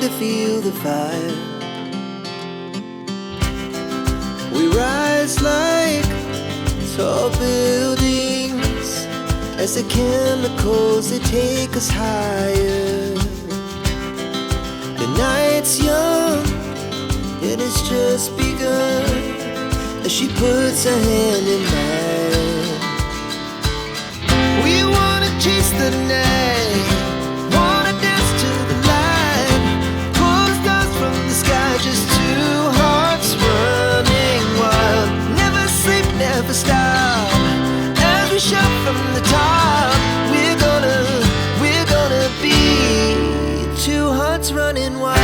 to feel the fire. We rise like tall buildings as the chemicals, they take us higher. The night's young, it has just begun as she puts her hand in mine. We wanna chase the night, wanna dance to the light, pull stars from the sky, just two hearts running wild. Never sleep, never stop, as we shout from the top. We're gonna be two hearts running wild.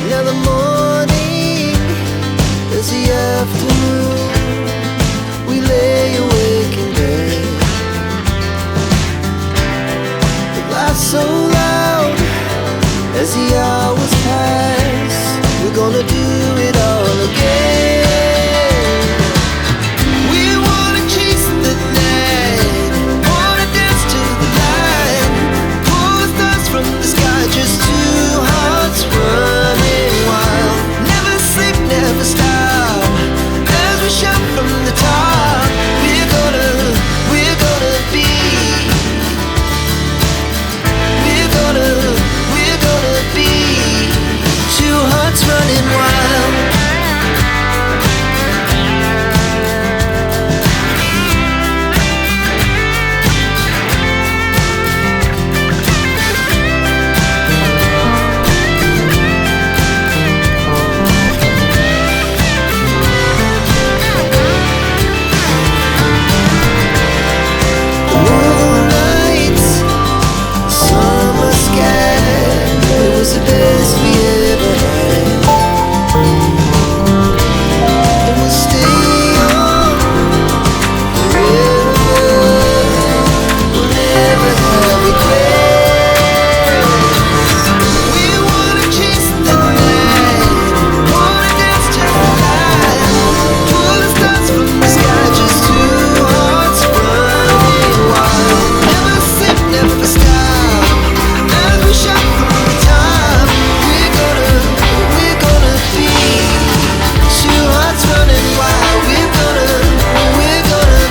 Now the morning is the afternoon. We lay awake in bed. The laughs so loud as the hours pass. We're gonna do it all again. We wanna chase the night, wanna dance to the light, pull the stars from the sky, just two hearts running wild. Never sleep, never stop, as we shout from the top. We're gonna be, we're gonna be two hearts running wild. Moonlight, summer sky, it was the best we ever had. And we'll stay on forever. We'll never have regrets. We wanna chase the night, wanna dance to the light, pull the stars from the sky, just two hearts running wild. Never sleep, never stop, as we shout from the top. We're gonna be two hearts running wild. We're gonna be, we're gonna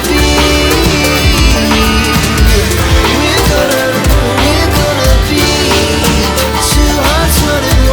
be two hearts running